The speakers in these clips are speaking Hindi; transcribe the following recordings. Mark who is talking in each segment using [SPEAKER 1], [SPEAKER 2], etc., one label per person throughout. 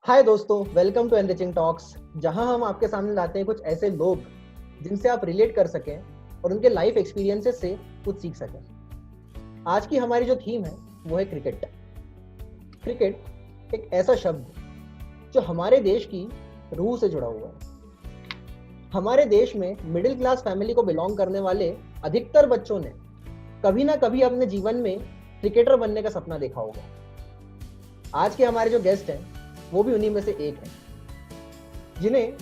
[SPEAKER 1] हाय दोस्तों, वेलकम टू एनरिचिंग टॉक्स, जहां हम आपके सामने लाते हैं कुछ ऐसे लोग जिनसे आप रिलेट कर सकें और उनके लाइफ एक्सपीरियंसेस से कुछ सीख सकें। आज की हमारी जो थीम है वो है क्रिकेट। क्रिकेट एक ऐसा शब्द जो हमारे देश की रूह से जुड़ा हुआ है। हमारे देश में मिडिल क्लास फैमिली को बिलोंग करने वाले अधिकतर बच्चों ने कभी ना कभी अपने जीवन में क्रिकेटर बनने का सपना देखा होगा। आज के हमारे जो गेस्ट हैं वो भी उन्हीं में से एक है, जिन्हें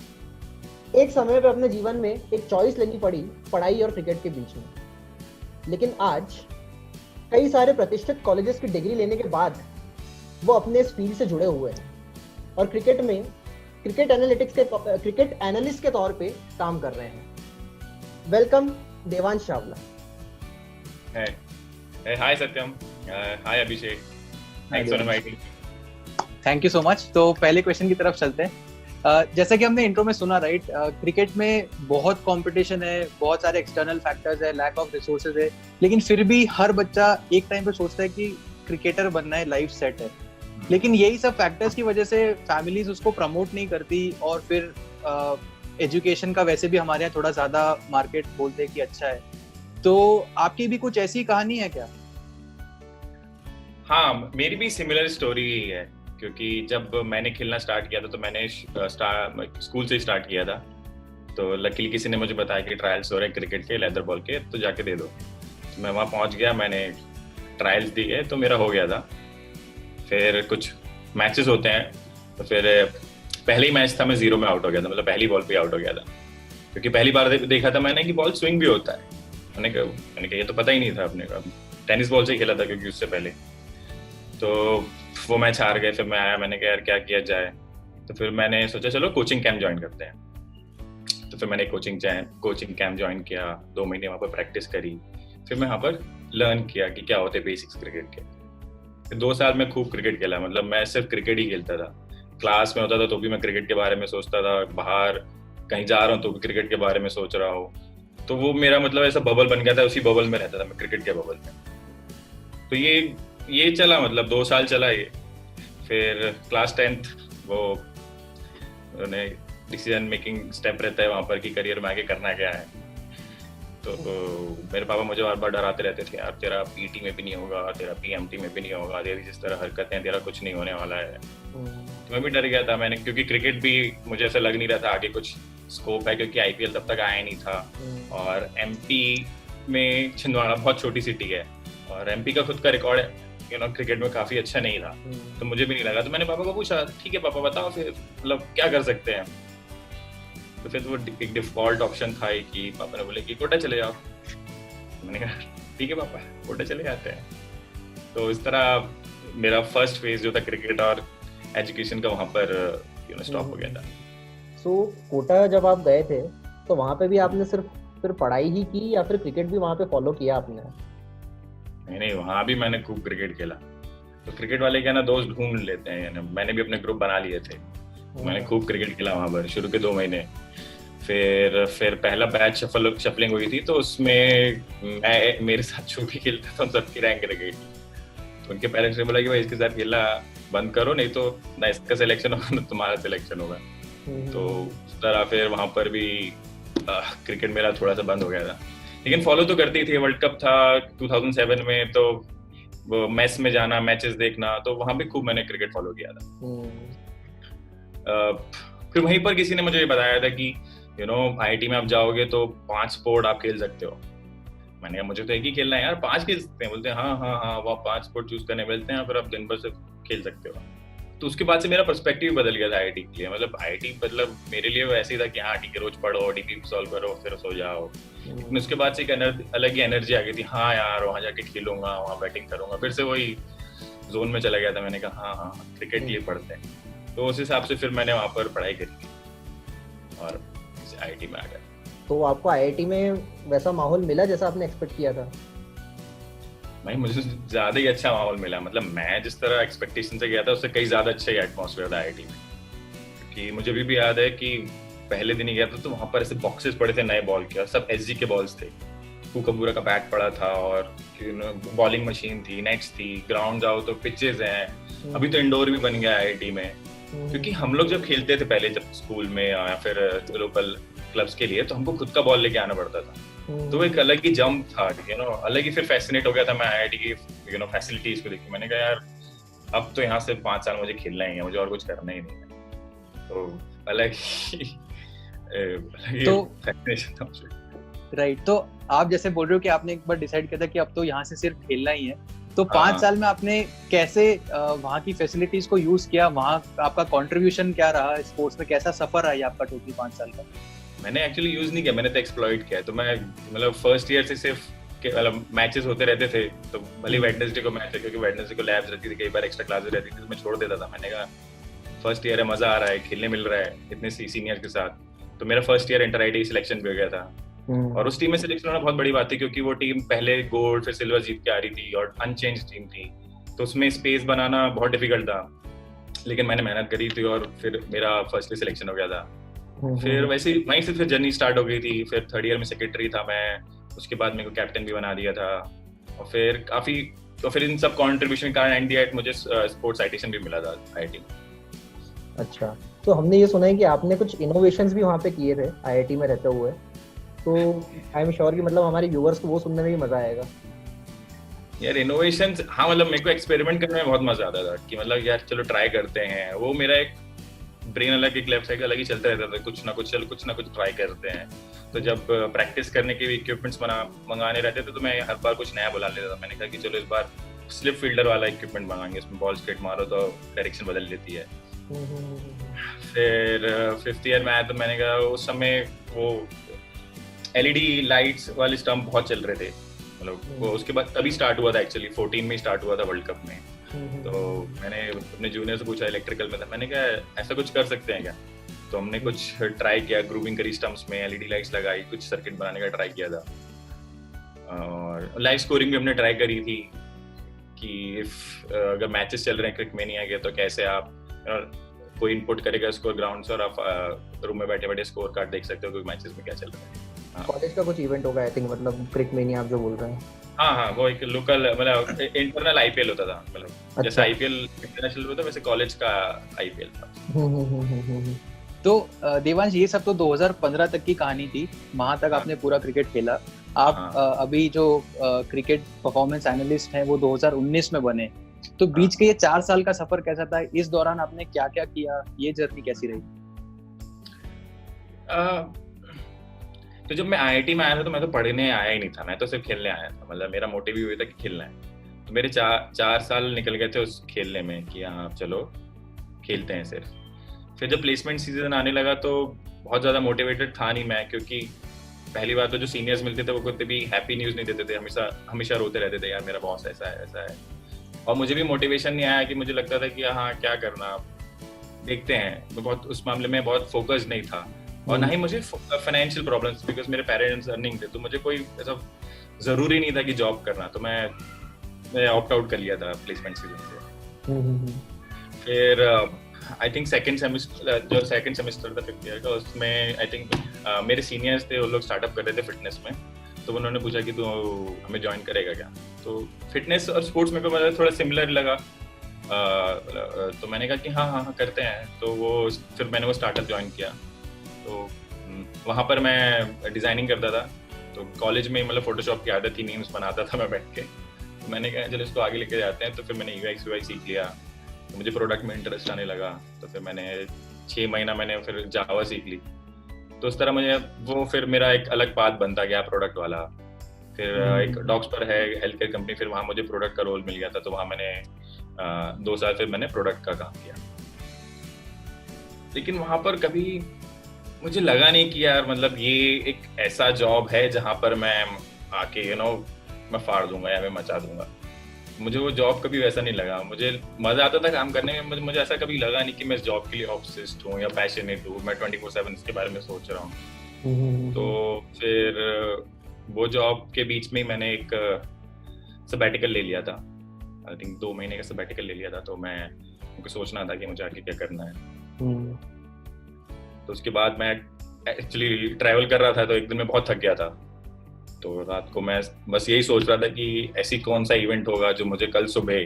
[SPEAKER 1] एक समय पर अपने जीवन में एक चॉइस लेनी पड़ी पढ़ाई और क्रिकेट के बीच में। लेकिन आज कई सारे प्रतिष्ठित कॉलेजेस की डिग्री लेने के बाद वो अपने इस फील्ड से जुड़े हुए हैं और क्रिकेट में क्रिकेट एनालिस्ट के तौर पे काम कर रहे हैं। Welcome Devansh Chawla.
[SPEAKER 2] Hi Satyam, hi Abhishek, thanks for inviting.
[SPEAKER 3] Thank you so much. तो पहले क्वेश्चन की तरफ चलते हैं। जैसा कि हमने इंट्रो में सुना, राइट, क्रिकेट में बहुत कंपटीशन है, बहुत सारे एक्सटर्नल फैक्टर्स है, लैक ऑफ रिसोर्सेज है, लेकिन फिर भी हर बच्चा एक टाइम पे सोचता है कि क्रिकेटर बनना है, लाइफ सेट है। लेकिन यही सब फैक्टर्स की वजह से फैमिलीज उसको प्रमोट नहीं करती और फिर एजुकेशन का वैसे भी हमारे यहाँ थोड़ा ज्यादा मार्केट बोलते हैं कि अच्छा है। तो आपकी भी कुछ ऐसी कहानी है क्या?
[SPEAKER 2] हाँ, मेरी भी सिमिलर स्टोरी है, क्योंकि जब मैंने खेलना स्टार्ट किया था तो मैंने स्कूल से स्टार्ट किया था। तो लकीली किसी ने मुझे बताया कि ट्रायल्स हो रहे हैं क्रिकेट के, लेदर बॉल के, तो जाके दे दो। तो मैं वहाँ पहुँच गया, मैंने ट्रायल्स दिए तो मेरा हो गया था। फिर कुछ मैचेस होते हैं, तो फिर पहले ही मैच था मैं 0 में आउट हो गया था, मतलब पहली बॉल पे आउट हो गया था, क्योंकि पहली बार देखा था मैंने कि बॉल स्विंग भी होता है। मैंने कहा ये तो पता ही नहीं था अपने का, टेनिस बॉल से खेला था क्योंकि उससे पहले। तो वो मैच हार गए। फिर मैं आया, मैंने कहा यार क्या किया जाए। तो फिर मैंने सोचा चलो कोचिंग कैंप ज्वाइन करते हैं। तो फिर मैंने कोचिंग कैंप ज्वाइन किया, 2 महीने वहाँ पर प्रैक्टिस करी। फिर मैं वहाँ पर लर्न किया कि क्या होते हैं बेसिक्स क्रिकेट के। फिर 2 साल में खूब क्रिकेट खेला, मतलब मैं सिर्फ क्रिकेट ही खेलता था। क्लास में होता था तो भी मैं क्रिकेट के बारे में सोचता था, बाहर कहीं जा रहा हूँ तो भी क्रिकेट के बारे में सोच रहा हूँ। तो वो मेरा मतलब ऐसा बबल बन गया था, उसी बबल में रहता था मैं, क्रिकेट के बबल में। तो ये चला, मतलब 2 साल चला ये। फिर क्लास 10th वो डिसीजन मेकिंग स्टेप रहता है वहाँ पर कि करियर में आगे करना क्या है। तो मेरे पापा मुझे बार बार डराते रहते थे, यार तेरा पीटी में भी नहीं होगा, तेरा पीएमटी में भी नहीं होगा, तेरी जिस तरह हरकतें हैं तेरा कुछ नहीं होने वाला है। तो मैं भी डर गया था, मैंने, क्योंकि क्रिकेट भी मुझे ऐसा लग नहीं रहा था आगे कुछ स्कोप है, क्योंकि आईपीएल तब तक आया नहीं था। और एमपी में छिंदवाड़ा बहुत छोटी सिटी है और एमपी का खुद का रिकॉर्ड है क्रिकेट में काफी अच्छा नहीं था। तो मुझे भी नहीं लगा। तो मैंने पापा को पूछा, ठीक है पापा बताओ फिर मतलब क्या कर सकते हैं। तो फिर वो एक डिफॉल्ट ऑप्शन था कि पापा ने बोले कि कोटा चले जाओ। मैंने कहा ठीक है पापा, कोटा चले जाते हैं। तो इस तरह मेरा फर्स्ट फेज जो था क्रिकेट और एजुकेशन का वहाँ पर स्टॉप हो गया था।
[SPEAKER 1] सो कोटा जब आप गए थे तो वहाँ पे भी आपने सिर्फ पढ़ाई ही की या फिर क्रिकेट भी वहाँ पे फॉलो किया आपने?
[SPEAKER 2] नहीं, वहाँ भी मैंने खूब क्रिकेट खेला। तो क्रिकेट वाले क्या ना दोस्त ढूंढ लेते हैं, मैंने भी अपने ग्रुप बना लिए थे। मैंने खूब क्रिकेट खेला वहाँ पर शुरू के 2 महीने। फिर पहला बैच शफलिंग हुई थी, तो उसमें मेरे साथ जो भी खेलता था सबकी रैंक रह गई। तो उनके पेरेंट्स ने बोला कि भाई इसके साथ खेलना बंद करो, नहीं तो ना इसका सिलेक्शन होगा ना तुम्हारा सिलेक्शन होगा। तो उस तरह फिर वहाँ पर भी क्रिकेट मेरा थोड़ा सा बंद हो गया था। लेकिन फॉलो तो करती थी। वर्ल्ड कप था 2007 में, तो वो मैच में जाना, मैचेस देखना, तो वहां भी खूब मैंने क्रिकेट फॉलो किया था। फिर वहीं पर किसी ने मुझे बताया था कि आईआईटी में आप जाओगे तो 5 स्पोर्ट आप खेल सकते हो। मैंने कहा मुझे तो एक ही खेलना है यार, 5 खेल सकते हैं। बोलते हैं हाँ वो 5 स्पोर्ट चूज करने मिलते हैं, फिर आप दिन भर से खेल सकते हो। तो उसके बाद से मेरा पर्सपेक्टिव बदल गया था आईआईटी के लिए। मतलब आईआईटी मतलब मेरे लिए वो ऐसे ही था कि हाँ ठीक है, रोज पढ़ो, डीपी सॉल्व करो, फिर सो जाओ। लेकिन उसके बाद से एक अलग ही एनर्जी आ गई थी। हाँ यार वहाँ जाके खेलूंगा, वहाँ बैटिंग करूंगा, फिर से वही जोन में चला गया था। मैंने कहा हाँ क्रिकेट लिए पढ़ते हैं। तो उस हिसाब से फिर मैंने वहाँ पर पढ़ाई करी और आईआईटी में आ गया।
[SPEAKER 1] तो आपको आईआईटी में वैसा माहौल मिला जैसा आपने एक्सपेक्ट किया था?
[SPEAKER 2] भाई मुझे ज्यादा ही अच्छा माहौल मिला। मतलब मैं जिस तरह एक्सपेक्टेशन से गया था उससे कई ज्यादा अच्छा ही एटमॉस्फेयर था आईआईटी में। क्योंकि मुझे भी याद है कि पहले दिन ही गया था तो वहां पर ऐसे बॉक्सेस पड़े थे नए बॉल के, और सब एसजी के बॉल्स थे। कूकाबूरा का बैट पड़ा था और बॉलिंग मशीन थी, नेट्स थी, ग्राउंड जाओ तो पिचेस हैं। अभी तो इंडोर भी बन गया आईआईटी में। क्योंकि हम लोग जब खेलते थे पहले, जब स्कूल में या फिर लोकल क्लब्स के लिए, तो हमको खुद का बॉल लेके आना पड़ता था। तो एक अलग ही जंप था, अलग ही फिर फैसिनेट हो गया था मैं IIT की फैसिलिटीज को देख के। मैंने कहा यार अब तो यहाँ से 5 साल मुझे खेलना ही है, मुझे और कुछ करना ही नहीं है। तो अलग ही फैसिनेशन था मुझे।
[SPEAKER 3] राइट, तो आप जैसे बोल रहे हो कि आपने एक बार डिसाइड किया था कि अब तो यहाँ से सिर्फ खेलना ही है, तो 5 साल में आपने कैसे वहाँ की फैसिलिटीज को यूज किया? वहाँ आपका कंट्रीब्यूशन क्या रहा स्पोर्ट्स में? कैसा सफर रहा आपका टोटल 5 साल का?
[SPEAKER 2] मैंने एक्चुअली यूज नहीं किया, मैंने तो एक्सप्लॉइट किया। तो मैं मतलब फर्स्ट ईयर से सिर्फ मतलब मैचेस होते रहते थे, तो भले वेडनेसडे को मैच है, क्योंकि वेडनेसडे को लैब्स रहती थी, कई बार एक्स्ट्रा क्लासेस रहती थी, तो मैं छोड़ देता था। मैंने कहा फर्स्ट ईयर है, मजा आ रहा है, खेलने मिल रहा है इतने सीनियर्स के साथ। तो मेरा first year inter IIT selection भी हो गया था, और उस टीम में सिलेक्शन होना बहुत बड़ी बात थी, क्योंकि वो टीम पहले गोल्ड फिर सिल्वर जीत के आ रही थी और अनचेंज टीम थी, तो उसमें स्पेस बनाना बहुत डिफिकल्ट था। लेकिन मैंने मेहनत करी थी और फिर मेरा फर्स्ट सिलेक्शन हो गया था। फिर वैसे वहीं से फिर जर्नी स्टार्ट हो गई थी। फिर थर्ड ईयर में सेक्रेटरी था मैं, उसके बाद मेरे को कैप्टन भी बना दिया था, और फिर इन सब कंट्रीब्यूशन के कारण NDIT मुझे स्पोर्ट्स साइटेशन भी मिला था IIT।
[SPEAKER 1] अच्छा, तो हमने ये सुना है कि आपने कुछ इनोवेशंस भी वहाँ पे किए थे IIT में रहते हुए, तो आई एम श्योर कि मतलब हमारे व्यूअर्स को वो सुनने में भी मजा आएगा।
[SPEAKER 2] यार इनोवेशंस, हाँ मतलब मेरे को एक्सपेरिमेंट करने में बहुत मजा आता था कि मतलब यार चलो ट्राई करते हैं। वो मेरा एक ब्रेन अलग, एक लेफ्ट साइड अलग ही चलता रहता था, कुछ ना कुछ ट्राई करते हैं। तो जब प्रैक्टिस करने के भी इक्विपमेंट्स मंगाने रहते थे, तो मैं हर बार कुछ नया बुला लेता था। मैंने कहा कि चलो इस बार स्लिप फील्डर वाला इक्विपमेंट मंगाएंगे, इसमें बॉल स्ट्रेट मारो तो डायरेक्शन बदल लेती है। फिर 5th ईयर में आया, तो मैंने कहा उस समय वो LED लाइट्स वाले स्टंप बहुत चल रहे थे, मतलब वो उसके बाद तभी स्टार्ट हुआ था, एक्चुअली 14 में स्टार्ट हुआ था वर्ल्ड कप में। तो मैंने अपने जूनियर से पूछा, इलेक्ट्रिकल में था, मैंने कहा ऐसा कुछ कर सकते हैं क्या? तो हमने कुछ ट्राई किया, ग्रूविंग करी स्टंप्स में, LED लाइट्स लगाई, कुछ सर्किट बनाने का ट्राई किया था, और लाइव स्कोरिंग भी हमने ट्राई करी थी कि अगर मैचेस चल रहे हैं क्रिकमेनिया के, तो कैसे आप कोई इनपुट करेगा स्कोर ग्राउंड से, और आप रूम में बैठे बैठे स्कोर कार्ड देख सकते हो कि मैचेस में क्या चल रहा है।
[SPEAKER 1] कॉलेज का कुछ इवेंट होगा आई थिंक, मतलब क्रिकमेनिया आप जो बोल रहे हैं।
[SPEAKER 2] हाँ, वो एक लोकल मतलब इंटरनल IPL होता था, मतलब जैसे IPL इंटरनेशनल होता है, वैसे कॉलेज का IPL था।
[SPEAKER 3] तो देवांश, ये सब तो 2015 तक की कहानी थी, वहां तक आपने पूरा क्रिकेट खेला। आप अभी जो क्रिकेट परफॉर्मेंस एनालिस्ट हैं वो 2019 में बने, तो बीच के ये 4 साल का सफर कैसा था? इस दौरान आपने क्या क्या किया? ये जर्नी कैसी रही?
[SPEAKER 2] तो जब मैं IIT में आया था, तो मैं तो पढ़ने आया ही नहीं था, मैं तो सिर्फ खेलने आया था। मतलब मेरा मोटिव ही हुआ था कि खेलना है। तो मेरे 4 साल निकल गए थे उस खेलने में कि हाँ चलो खेलते हैं सिर्फ। फिर जब प्लेसमेंट सीजन आने लगा, तो बहुत ज़्यादा मोटिवेटेड था नहीं मैं, क्योंकि पहली बात तो जो सीनियर्स मिलते थे वो कोई भी हैप्पी न्यूज़ नहीं देते थे, हमेशा रोते रहते थे, यार मेरा बॉस ऐसा है। और मुझे भी मोटिवेशन नहीं आया, कि मुझे लगता था कि हाँ क्या करना, देखते हैं। मैं बहुत उस मामले में बहुत फोकस्ड नहीं था, और ना ही मुझे फाइनेंशियल प्रॉब्लम्स, बिकॉज मेरे पेरेंट्स अर्निंग थे, तो मुझे कोई ऐसा जरूरी नहीं था कि जॉब करना। तो मैं ऑप्ट आउट कर लिया था प्लेसमेंट सीजन से। फिर आई थिंक सेकंड सेमेस्टर था 5th ईयर का, उसमें आई थिंक मेरे सीनियर्स थे, वो लोग स्टार्टअप कर रहे थे फिटनेस में। तो उन्होंने पूछा कि तू हमें ज्वाइन करेगा क्या? तो फिटनेस और स्पोर्ट्स में को मतलब थोड़ा सिमिलर लगा, तो मैंने कहा कि हाँ करते हैं। तो वो फिर मैंने वो स्टार्टअप ज्वाइन किया। तो वहाँ पर मैं डिज़ाइनिंग करता था, तो कॉलेज में मतलब फोटोशॉप की आदत थी, मीम्स बनाता था मैं बैठ के। तो मैंने कहा चलो इसको आगे लेके जाते हैं। तो फिर मैंने UX UI सीख लिया, तो मुझे प्रोडक्ट में इंटरेस्ट आने लगा। तो फिर मैंने 6 महीना मैंने फिर जावा सीख ली। तो उस तरह मुझे वो फिर मेरा एक अलग पाथ बनता गया प्रोडक्ट वाला। फिर एक डॉक्स पर है हेल्थ केयर कंपनी, फिर वहाँ मुझे प्रोडक्ट का रोल मिल गया था। तो वहाँ मैंने 2 साल फिर मैंने प्रोडक्ट का काम किया। लेकिन वहाँ पर कभी मुझे लगा नहीं कि यार मतलब ये एक ऐसा जॉब है जहाँ पर मैं आके मैं फाड़ दूंगा या मैं मचा दूंगा। मुझे वो जॉब कभी वैसा नहीं लगा। मुझे मजा आता था काम करने में, मुझे ऐसा कभी लगा नहीं कि मैं इस जॉब के लिए ऑब्सेस्ड हूँ या पैशनेट हूँ, मैं 24/7 इसके बारे में सोच रहा हूँ। तो फिर वो जॉब के बीच में मैंने एक सबैटिकल ले लिया था, आई थिंक 2 महीने का सबैटिकल ले लिया था। तो मुझे सोचना था कि मुझे आगे क्या करना है। तो उसके बाद मैं एक्चुअली ट्रैवल कर रहा था, तो एक दिन मैं बहुत थक गया था। तो रात को मैं बस यही सोच रहा था कि ऐसी कौन सा इवेंट होगा जो मुझे कल सुबह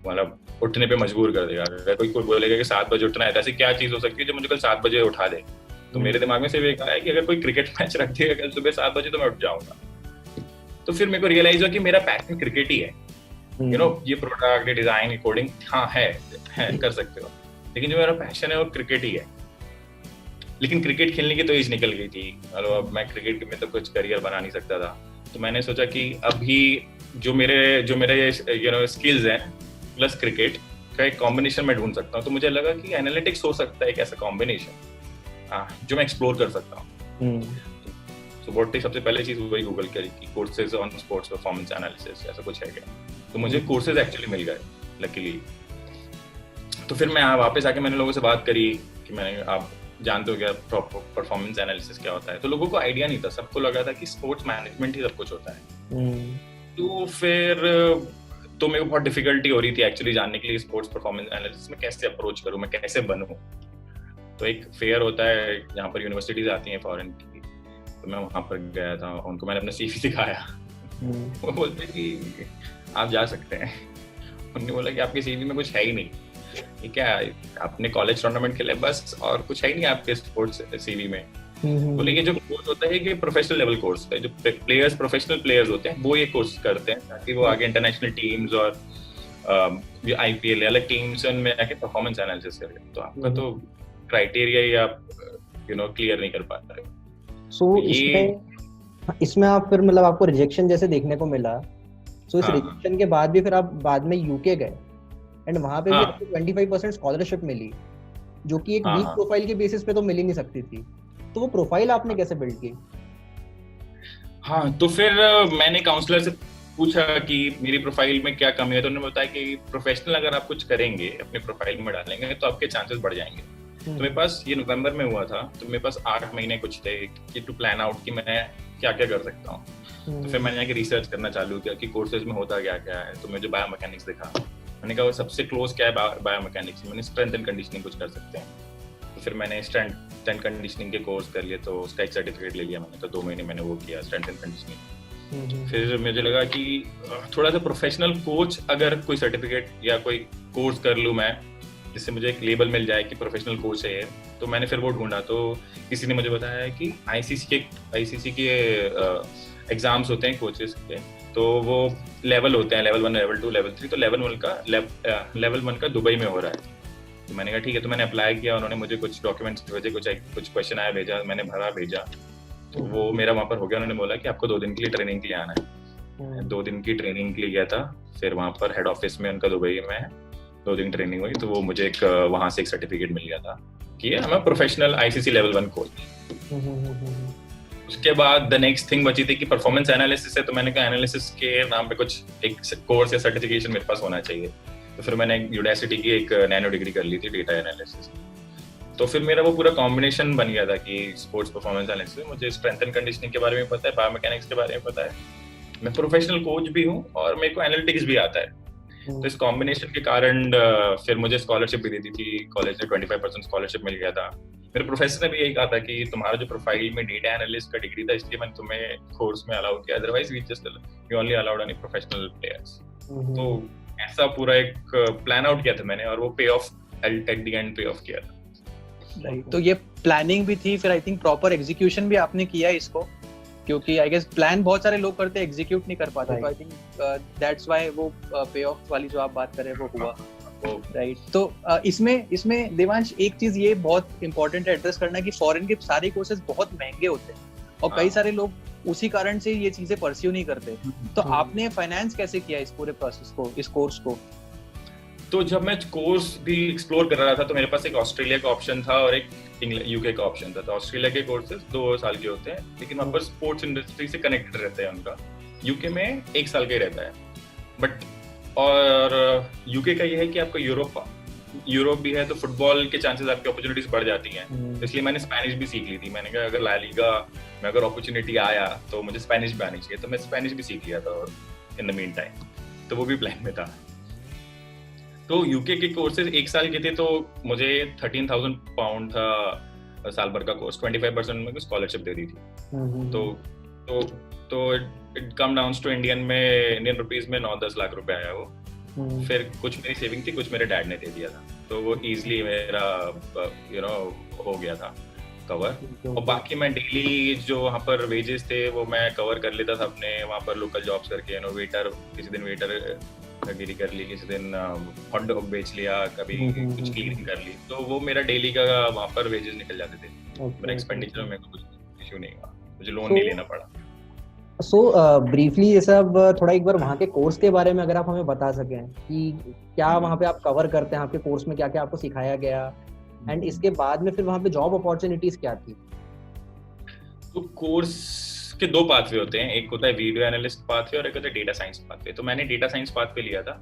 [SPEAKER 2] मतलब उठने पे मजबूर कर देगा। अगर कोई बोलेगा कि 7 बजे उठना है, तो ऐसी क्या चीज हो सकती है जो मुझे कल 7 बजे उठा दे? तो मेरे दिमाग में सिर्फ एक आया कि अगर कोई क्रिकेट मैच रख देगा कल सुबह 7 बजे तो मैं उठ जाऊंगा। तो फिर मेरे को रियलाइज हुआ कि मेरा पैशन क्रिकेट ही है। यू नो, ये प्रोडक्ट, डिजाइन, कोडिंग हाँ है कर सकते हो, लेकिन जो मेरा पैशन है वो क्रिकेट ही है। लेकिन क्रिकेट खेलने की तो एज निकल गई थी, मतलब अब मैं क्रिकेट में तो कुछ करियर बना नहीं सकता था। तो मैंने सोचा कि अभी जो मेरे स्किल्स हैं प्लस क्रिकेट का एक कॉम्बिनेशन मैं ढूंढ सकता हूँ। तो मुझे लगा कि एनालिटिक्स हो सकता है एक ऐसा कॉम्बिनेशन जो मैं एक्सप्लोर कर सकता हूँ। तो बहुत सबसे पहले चीज वही गूगल करी कि courses on sports performance analysis, ऐसा कुछ है क्या? तो मुझे कोर्सेज एक्चुअली मिल गए लकीली। तो फिर मैं वापस आके मैंने लोगों से बात करी कि आप जानते हो क्या परफॉर्मेंस एनालिसिस क्या होता है? तो लोगों को आइडिया नहीं था, सबको लगा था कि स्पोर्ट्स मैनेजमेंट ही सब कुछ होता है। तो फिर तो मेरे को बहुत डिफिकल्टी हो रही थी एक्चुअली जानने के लिए स्पोर्ट्स परफॉर्मेंस एनालिसिस में कैसे अप्रोच करूं, मैं कैसे बनूं। तो एक फेयर होता है जहाँ पर यूनिवर्सिटीज आती हैं फॉरेन की, तो मैं वहाँ पर गया था, उनको मैंने अपना CV दिखाया। वो बोलते कि आप जा सकते हैं। उन्होंने बोला कि आपके CV में कुछ है ही नहीं, ये क्या आपने कॉलेज टूर्नामेंट खेले बस, और कुछ है ही नहीं आपके स्पोर्ट्स CV में। बोले ये जो कोर्स होता है कि प्रोफेशनल लेवल कोर्स है, जो प्रोफेशनल प्लेयर्स होते हैं वो ये कोर्स करते हैं ताकि वो आगे इंटरनेशनल टीम्स और IPL अलग टीम्स में आके परफॉर्मेंस एनालिसिस करें। तो आपका तो क्राइटेरिया ही आप क्लियर नहीं कर पा रहे।
[SPEAKER 1] सो इसमें आप फिर मतलब आपको रिजेक्शन जैसे देखने को मिला, सो इस रिजेक्शन के बाद भी फिर आप बाद में UK गए एंड वहां पे भी आपको 25% स्कॉलरशिप मिली, जो कि एक वीक प्रोफाइल के बेसिस पे तो मिल ही नहीं सकती थी। तो वो प्रोफाइल आपने कैसे बिल्ड की?
[SPEAKER 2] हाँ, तो फिर मैंने काउंसलर से पूछा कि मेरी प्रोफाइल में क्या कमी है। तो उन्होंने बताया कि प्रोफेशनल अगर आप कुछ करेंगे अपने प्रोफाइल में डालेंगे तो आपके चांसेस बढ़ जाएंगे। तो मेरे पास ये नवंबर में हुआ था, तो मेरे पास 8 महीने कुछ थे कि टू प्लान आउट कि मैं क्या क्या कर सकता हूँ। तो फिर मैंने जाके रिसर्च करना चालू किया कि कोर्सेज में होता क्या क्या है। तो मुझे बायोमैकेनिक्स दिखा, मैंने कहा वो सबसे क्लोज क्या है बायोमैकेनिक्स, मैंने स्ट्रेंथ एंड कंडीशनिंग कुछ कर सकते हैं। तो फिर मैंने स्ट्रेंथ एंड कंडीशनिंग के कोर्स कर लिए, तो उसका एक सर्टिफिकेट ले लिया मैंने। तो 2 महीने मैंने वो किया स्ट्रेंथ एंड कंडीशनिंग। फिर मुझे लगा कि थोड़ा सा प्रोफेशनल कोच अगर कोई सर्टिफिकेट या कोई कोर्स कर लूँ मैं, जिससे मुझे एक लेबल मिल जाए कि प्रोफेशनल कोच है। तो मैंने फिर वो ढूंढा, तो किसी ने मुझे बताया कि ICC के एग्जाम्स होते हैं कोचेस के, तो वो लेवल होते हैं, लेवल 1, लेवल 2, लेवल 3। तो लेवल 1 का दुबई में हो रहा है। तो मैंने कहा ठीक है। तो मैंने अप्लाई किया, उन्होंने मुझे कुछ डॉक्यूमेंट्स भेजे, कुछ क्वेश्चन आया भेजा, मैंने भरा भेजा, तो वो मेरा वहाँ पर हो गया। उन्होंने बोला कि आपको 2 दिन के लिए ट्रेनिंग के लिए आना है। 2 दिन की ट्रेनिंग के लिए गया था, फिर वहाँ पर हेड ऑफिस में उनका दुबई में 2 दिन ट्रेनिंग हुई। तो वो मुझे एक वहाँ से एक सर्टिफिकेट मिल गया था कि I am professional ICC level 1 coach. उसके बाद द नेक्स्ट थिंग बची थी कि परफॉर्मेंस एनालिसिस है। तो मैंने कहा एनालिसिस के नाम पे कुछ एक कोर्स या सर्टिफिकेशन मेरे पास होना चाहिए। तो फिर मैंने यूनिवर्सिटी की एक नैनो डिग्री कर ली थी डेटा एनालिसिस। तो फिर मेरा वो पूरा कॉम्बिनेशन बन गया था कि स्पोर्ट्स परफॉर्मेंस एनालिसिस, मुझे स्ट्रेंथ एंड कंडीशनिंग के बारे में पता है, बायोमैकेनिक्स के बारे में पता है, मैं प्रोफेशनल कोच भी हूँ और मेरे को एनालिटिक्स भी आता है। तो इस कॉम्बिनेशन के कारण फिर मुझे स्कॉलरशिप भी दी थी कॉलेज ने, 25% स्कॉलरशिप मिल गया था। मेरे प्रोफेसर ने भी यही कहा था कि तुम्हारा जो प्रोफाइल में डेटा एनालिस्ट का डिग्री था इसलिए मैंने तुम्हें कोर्स में अलाउ किया, otherwise we only allowed any professional players. तो ऐसा पूरा एक प्लान आउट किया था मैंने, और वो पे ऑफ एट द एंड पे ऑफ किया था।
[SPEAKER 3] राइट, तो ये प्लानिंग भी थी, फिर आई थिंक प्रॉपर एग्जीक्यूशन भी आपने किया इसको, क्योंकि आई गेस प्लान बहुत सारे लोग करते हैं, एग्जीक्यूट नहीं कर पाते। तो आई थिंक दैट्स व्हाई वो पे ऑफ वाली जो आप बात कर रहे हैं वो हुआ। राइट, तो इसमें देवांश एक चीज ये बहुत इंपॉर्टेंट है एड्रेस करना कि फॉरेन के सारे कोर्सेज बहुत महंगे होते हैं और कई सारे लोग उसी कारण से ये चीजें परस्यू नहीं करते। तो आपने फाइनेंस कैसे किया इस पूरे प्रोसेस को, इस कोर्स को?
[SPEAKER 2] तो जब मैं कोर्स भी एक्सप्लोर कर रहा था तो मेरे पास एक ऑस्ट्रेलिया का ऑप्शन था और एक UK का ऑप्शन था। तो ऑस्ट्रेलिया के कोर्सेज 2 साल के होते हैं, लेकिन वहाँ पर स्पोर्ट्स इंडस्ट्री से कनेक्टेड रहते हैं उनका। UK में 1 साल का ही रहता है। बट और UK का ये है कि आपका यूरोप भी है, तो फुटबॉल के चांसेस आपकी अपॉर्चुनिटीज बढ़ जाती हैं। इसलिए मैंने स्पेनिश भी सीख ली थी। मैंने कहा अगर ला लीगा में अगर अपॉर्चुनिटी आया तो मुझे स्पेनिश भी आनी चाहिए, तो मैं स्पेनिश भी सीख लिया था इन द मीन टाइम। तो वो भी प्लान में था। तो UK के कोर्सेज 1 साल के थे, तो मुझे 13,000 पाउंड था साल भर का कोर्स, 25% में स्कॉलरशिप दे दी थी। तो it come down to Indian rupees में 9-10 लाख रुपए आया वो। फिर कुछ मेरी सेविंग थी, कुछ मेरे डैड ने दे दिया था, तो वो इजीली मेरा हो गया था कवर। और बाकी मैं डेली जो वहाँ पर वेजेस थे वो मैं कवर कर लेता था अपने वहाँ पर लोकल जॉब्स करके, वेटर, किसी दिन वेटर गिरी कर ली, किसी दिन हॉट डॉग बेच लिया, कभी कुछ क्लीनिंग कर ली, तो वो मेरा डेली का वहाँ पर वेजेस निकल जाते थे। मेरा एक्सपेंडिचर में मेरे को कुछ इशू नहीं हुआ, मुझे लोन नहीं लेना पड़ा।
[SPEAKER 1] ब्रीफली ये सब थोड़ा एक बार वहाँ के कोर्स के बारे में अगर आप हमें बता सकें कि क्या वहाँ पे आप कवर करते हैं, आपके कोर्स में क्या क्या आपको सिखाया गया, एंड इसके बाद में फिर वहाँ पे जॉब अपॉर्चुनिटीज क्या थी?
[SPEAKER 2] तो कोर्स के दो पाथवे होते हैं, एक होता है वीडियो एनालिस्ट पाथवे और एक होता है डेटा साइंस पाथवे। तो मैंने डेटा साइंस पाथवे लिया था,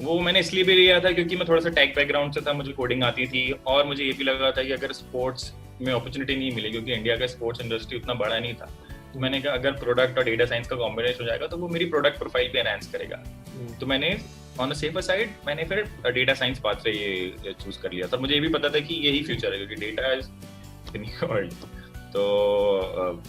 [SPEAKER 2] वो मैंने इसलिए भी लिया था क्योंकि मैं थोड़ा सा टेक बैकग्राउंड से था, मुझे कोडिंग आती थी, और मुझे ये भी लगा था कि अगर स्पोर्ट्स में अपॉर्चुनिटी नहीं मिली, क्योंकि इंडिया का स्पोर्ट्स इंडस्ट्री उतना बड़ा नहीं था, तो मैंने कहा अगर प्रोडक्ट और डेटा साइंस का कॉम्बिनेशन हो जाएगा तो वो मेरी प्रोडक्ट प्रोफाइल पे एनहांस करेगा। तो मैंने ऑन द सेफर साइड मैंने फिर डेटा साइंस पाथ से ये चूज कर लिया था। मुझे ये भी पता था कि यही फ्यूचर है, क्योंकि data is the new world. तो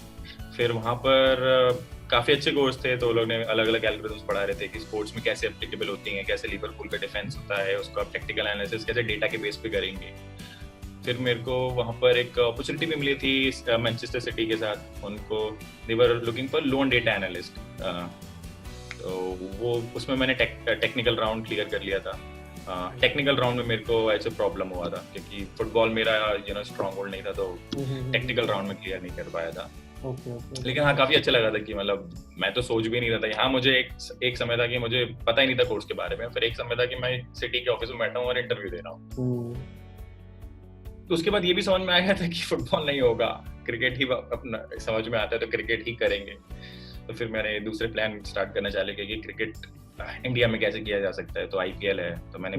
[SPEAKER 2] फिर वहाँ पर काफी अच्छे कोर्स थे, तो लोग ने अलग अलग एल्गोरिथम्स पढ़ा रहे थे कि स्पोर्ट्स में कैसे एप्लीकेबल होती हैं, कैसे लिवरपूल का डिफेंस होता है, उसका टेक्निकल एनालिसिस कैसे डेटा के बेस पे करेंगे। फिर मेरे को वहाँ पर एक अपॉर्चुनिटी भी मिली थी मैनचेस्टर सिटी के साथ, उनको they were looking for loan data analyst, तो वो उसमें मैंने टेक्निकल राउंड क्लियर कर लिया था। टेक्निकल राउंड में मेरे को ऐसे प्रॉब्लम हुआ था क्योंकि फुटबॉल मेरा स्ट्रॉन्ग होल्ड नहीं था, तो टेक्निकल राउंड में क्लियर नहीं कर पाया था। लेकिन हाँ, काफी अच्छा लगा था कि मतलब मैं तो सोच भी नहीं रहा था। यहाँ मुझे एक समय था कि मुझे पता ही नहीं था कोर्स के बारे में, फिर एक समय था कि मैं सिटी के ऑफिस में बैठा हूँ और इंटरव्यू दे रहा हूँ। तो उसके बाद ये भी समझ में आया था कि फुटबॉल नहीं होगा, क्रिकेट ही अपना समझ में आता है, तो क्रिकेट ही करेंगे। तो फिर मैंने दूसरे प्लान स्टार्ट करना चालू किया कि क्रिकेट इंडिया में कैसे किया जा सकता है। तो आईपीएल है, तो मैंने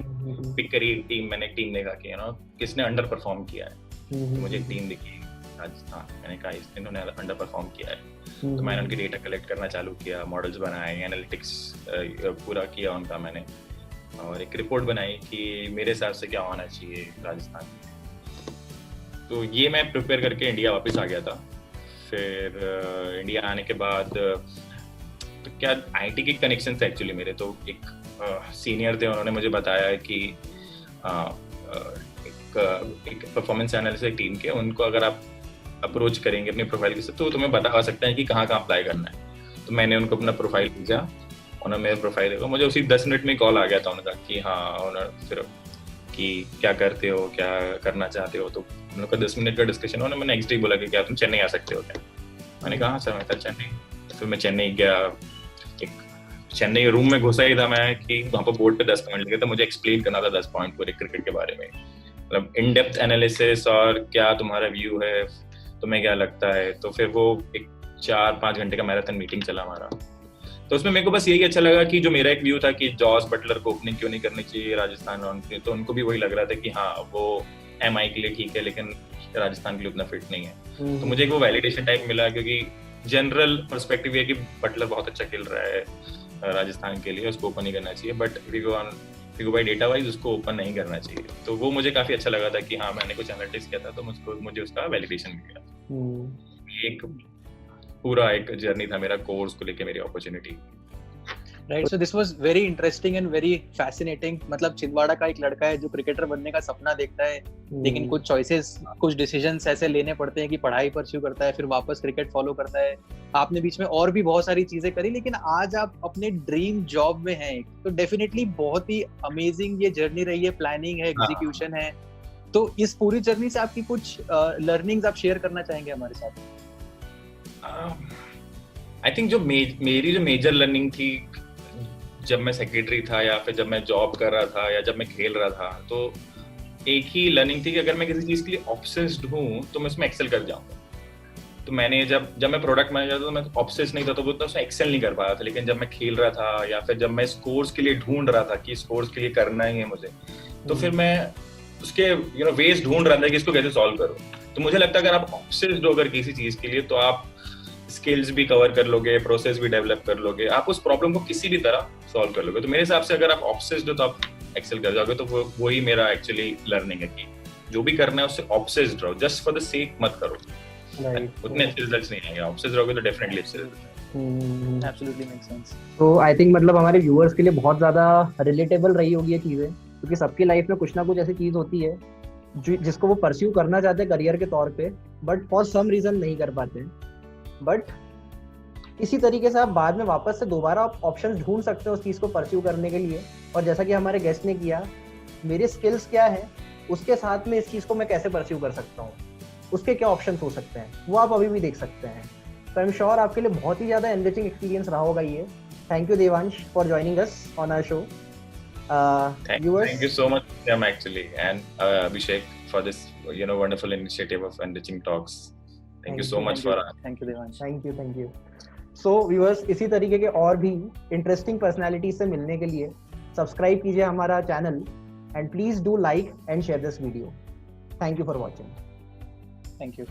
[SPEAKER 2] पिक करी टीम, मैंने टीम देखा कि किसने अंडर परफॉर्म किया है, तो मुझे एक टीम दिखी राजस्थान, मैंने कहा इन्होंने अंडर परफॉर्म किया है। तो मैंने उनकी डेटा कलेक्ट करना चालू किया, मॉडल्स बनाए, एनालिटिक्स पूरा किया उनका मैंने, और एक रिपोर्ट बनाई कि मेरे हिसाब से क्या होना चाहिए राजस्थान। तो ये मैं प्रिपेयर करके इंडिया वापस आ गया था। फिर इंडिया आने के बाद तो क्या आईटी के कनेक्शन थे एक्चुअली मेरे, तो एक सीनियर थे, उन्होंने मुझे बताया कि एक परफॉर्मेंस एनालिस्ट टीम के, उनको अगर आप अप्रोच करेंगे अपनी प्रोफाइल के साथ तो तुम्हें बता सकते हैं कि कहाँ अप्लाई करना है। तो मैंने उनको अपना प्रोफाइल भेजा, उन्होंने मेरा प्रोफाइल देखा, मुझे उसी 10 मिनट में कॉल आ गया था उनका कि हाँ, उन्होंने फिर कि क्या करते हो, क्या करना चाहते हो। तो उनका 10 मिनट का डिस्कशन हुआ, मैंने नेक्स्ट डे बोला कि क्या तुम चेन्नई आ सकते हो क्या? मैंने कहा हाँ सर, मैं कल चेन्नई। फिर मैं चेन्नई गया, एक चेन्नई रूम में घुसा ही था मैं कि वहाँ पर बोर्ड पे 10 पॉइंट लिखे, तो मुझे एक्सप्लेन करना था 10 पॉइंट पूरे क्रिकेट के बारे में, मतलब इन डेप्थ एनालिसिस और क्या तुम्हारा व्यू है, तुम्हें क्या लगता है। तो फिर वो एक 4-5 घंटे का मैराथन मीटिंग चला हमारा। तो उसमें मेरे को बस यही अच्छा लगा कि जो मेरा एक व्यू था कि जॉस बटलर को ओपनिंग क्यों नहीं करनी चाहिए राजस्थान रॉयल्स के, तो उनको भी वही लग रहा था कि हाँ वो एमआई के लिए ठीक है लेकिन राजस्थान के लिए उतना फिट नहीं है। तो मुझे एक वो वैलिडेशन टाइप मिला, क्योंकि जनरल पर्सपेक्टिव ये कि बटलर बहुत अच्छा खेल रहा है राजस्थान के लिए, उसको ओपन नहीं करना चाहिए, but Figo bye data wise उसको ओपन नहीं करना चाहिए। तो वो मुझे काफी अच्छा लगा था कि हाँ मैंने कुछ एनालिटिक्स किया था, तो मुझे उसका वैलिडेशन मिल गया। एक पूरा एक जर्नी था मेरा कोर्स को लेके, मेरी opportunity.
[SPEAKER 3] Right, so this was very interesting and very fascinating. मतलब छिंदवाड़ा का एक लड़का है जो क्रिकेटर बनने का सपना देखता है, लेकिन कुछ चॉइसेस, कुछ डिसीजंस ऐसे लेने पड़ते हैं कि पढ़ाई परस्यू करता है, फिर वापस क्रिकेट फॉलो करता है। आपने बीच में और भी बहुत सारी चीजें करी, लेकिन आज आप अपने ड्रीम जॉब में हैं, तो डेफिनेटली बहुत ही अमेजिंग ये जर्नी रही है, प्लानिंग है, एग्जीक्यूशन है। तो इस पूरी जर्नी से आपकी कुछ लर्निंग्स आप शेयर करना चाहेंगे हमारे साथ?
[SPEAKER 2] आई थिंक जो मेरी जो मेजर लर्निंग थी जब मैं सेक्रेटरी था या फिर जब मैं जॉब कर रहा था या जब मैं खेल रहा था, तो एक ही लर्निंग थी कि अगर मैं किसी चीज के लिए ऑब्सेस्ड हूँ तो मैं उसमें एक्सेल कर जाऊंगा। तो मैंने जब मैं प्रोडक्ट मैनेजर था तो मैं ऑब्सेस्ड नहीं था, तो वो तो उसमें एक्सेल नहीं कर पाया था। लेकिन जब मैं खेल रहा था या फिर जब मैं स्कोर्स के लिए ढूंढ रहा था कि स्कोर्स के लिए करना ही है मुझे, तो फिर मैं उसके वेज ढूंढ रहा था कि इसको कैसे सॉल्व करूँ। तो मुझे लगता है अगर आप ऑब्सेस्ड हो अगर किसी चीज के लिए, तो आप स्किल्स भी कवर कर लोगे, प्रोसेस भी डेवलप कर लोगे, आप उस प्रॉब्लम को किसी भी तरह सॉल्व कर लोगे। तो मेरे हिसाब से अगर आप ऑब्सेस्ड हो तो आप एक्सेल कर जाओगे। तो वो ही मेरा एक्चुअली लर्निंग है कि जो भी करना है उससे ऑब्सेस्ड रहो, जस्ट फॉर द सेक मत करो। उतने अच्छे रिजल्ट्स नहीं आएंगे, ऑब्सेस्ड रहोगे तो डेफिनेटली अच्छे रिजल्ट्स आएंगे।
[SPEAKER 3] Absolutely make sense.
[SPEAKER 1] तो आई थिंक मतलब हमारे व्यूअर्स के लिए बहुत ज़्यादा रिलेटेबल रही होगी ये चीज़ें, क्योंकि सबकी लाइफ में कुछ ना कुछ ऐसी चीज़ होती है जिसको वो परस्यू करना चाहते हैं करियर के तौर पे, बट फॉर सम रीज़न नहीं कर पाते। बट इसी तरीके से आप बाद में वापस से दोबारा ऑप्शंस ढूंढ सकते हो उस चीज़ को परस्यू करने के लिए। और जैसा कि हमारे गेस्ट ने किया, मेरे स्किल्स क्या है, उसके साथ में इस चीज़ को मैं कैसे परस्यू कर सकता हूँ, उसके क्या ऑप्शंस हो सकते हैं, वो आप अभी भी देख सकते हैं। तो आई एम श्योर आपके लिए बहुत ही ज़्यादा एनरिचिंग एक्सपीरियंस रहा होगा ये। Thank you Devansh for joining us on our show.
[SPEAKER 2] Thank you so much, Sam, actually, and Abhishek, for this wonderful initiative of enriching talks. Thank you so much for
[SPEAKER 3] thank you Devansh.
[SPEAKER 1] Thank you. So viewers, इसी तरीके के और भी इंटरेस्टिंग पर्सनालिटी से मिलने के लिए सब्सक्राइब कीजिए हमारा channel and please do like and share this video. Thank you for watching.
[SPEAKER 3] Thank you.